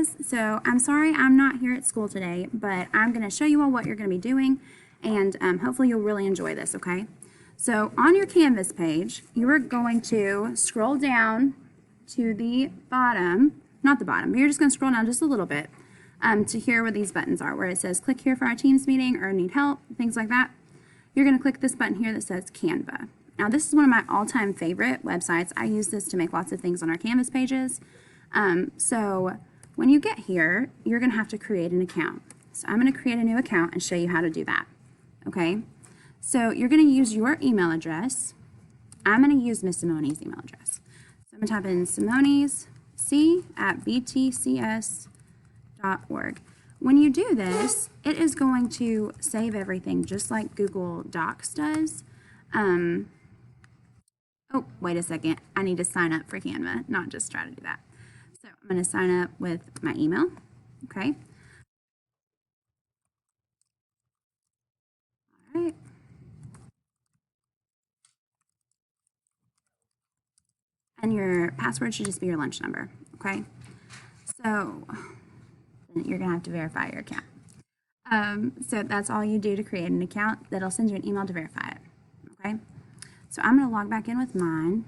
guys, so I'm sorry I'm not here at school today, but I'm going to show you all what you're going to be doing, and hopefully you'll really enjoy this, okay? So on your Canvas page, you are going to scroll down to the bottom, not the bottom, but you're just going to scroll down just a little bit to hear where these buttons are, where it says click here for our Teams meeting or need help, things like that. You're going to click this button here that says Canva. Now this is one of my all-time favorite websites. I use this to make lots of things on our Canvas pages. So when you get here, you're going to have to create an account. So I'm going to create a new account and show you how to do that. Okay? So you're going to use your email address. I'm going to use Miss Simone's email address. So I'm going to type in Simone's c@btcs.org. When you do this, it is going to save everything just like Google Docs does. Oh, wait a second. I need to sign up for Canva, not just try to do that. So I'm going to sign up with my email. Okay. All right. And your password should just be your lunch number. Okay. So you're going to have to verify your account. So that's all you do to create an account. That'll send you an email to verify it. Okay. So I'm going to log back in with mine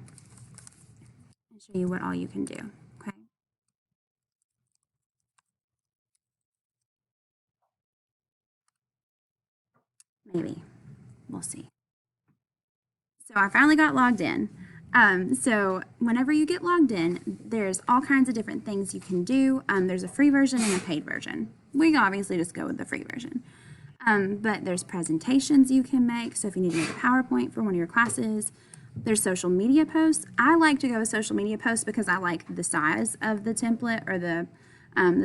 and show you what all you can do. Okay. Maybe. We'll see. So I finally got logged in. So whenever you get logged in, there's all kinds of different things you can do. There's a free version and a paid version. We can obviously just go with the free version. But there's presentations you can make. So if you need to make a PowerPoint for one of your classes, there's social media posts. I like to go with social media posts because I like the size of the template or the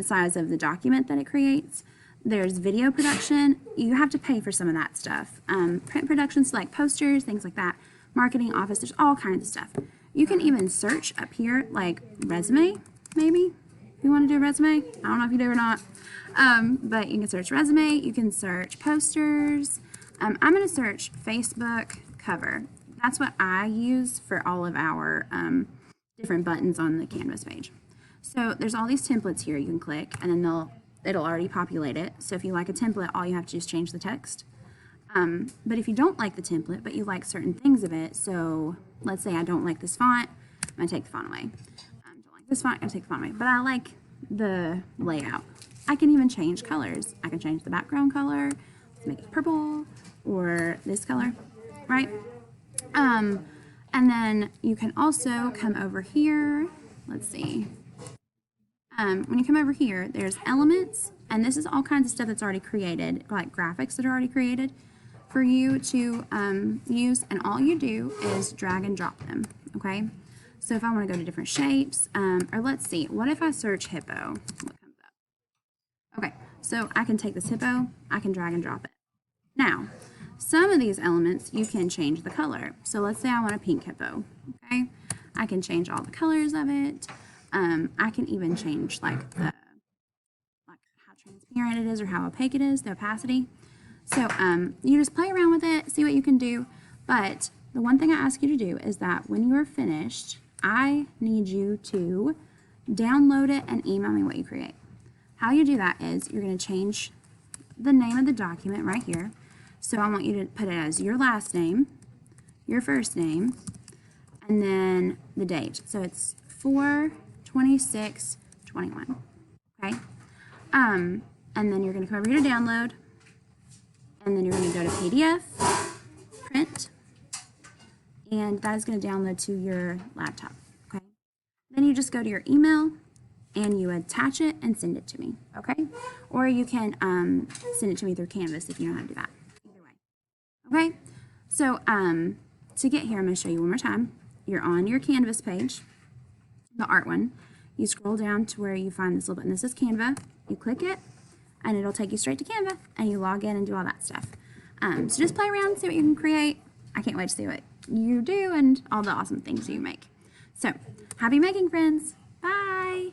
size of the document that it creates. There's video production. You have to pay for some of that stuff. Print productions like posters, things like that. Marketing, office, there's all kinds of stuff. You can even search up here like resume, maybe. If you want to do a resume, I don't know if you do or not. But you can search resume, you can search posters. I'm going to search Facebook cover. That's what I use for all of our different buttons on the Canvas page. So there's all these templates here you can click, and then it'll already populate it. So if you like a template, all you have to do is change the text. But if you don't like the template, but you like certain things of it, so let's say I don't like this font, I'm going to take the font away. Don't like this font, I'm going to take the font away. But I like the layout. I can even change colors. I can change the background color, let's make it purple, or this color, right? And then you can also come over here. Let's see. When you come over here, there's elements, and this is all kinds of stuff that's already created, like graphics that are already created for you to use, and all you do is drag and drop them, okay? So if I want to go to different shapes, or let's see, what if I search hippo? What comes up? Okay, so I can take this hippo, I can drag and drop it. Now, some of these elements, you can change the color. So let's say I want a pink hippo, okay? I can change all the colors of it. I can even change like how transparent it is or how opaque it is, the opacity. So you just play around with it, see what you can do. But the one thing I ask you to do is that when you are finished, I need you to download it and email me what you create. How you do that is you're going to change the name of the document right here. So I want you to put it as your last name, your first name, and then the date. So it's 4/26/21. Okay? And then you're going to come over here to download, and then you're going to go to PDF, print, and that is going to download to your laptop. Okay? Then you just go to your email and you attach it and send it to me. Okay? Or you can send it to me through Canvas if you know how to do that. Either way. Okay? So to get here, I'm going to show you one more time. You're on your Canvas page, the art one. You scroll down to where you find this little button. This is Canva. You click it, and it'll take you straight to Canva, and you log in and do all that stuff. So just play around and see what you can create. I can't wait to see what you do and all the awesome things you make. So happy making, friends. Bye.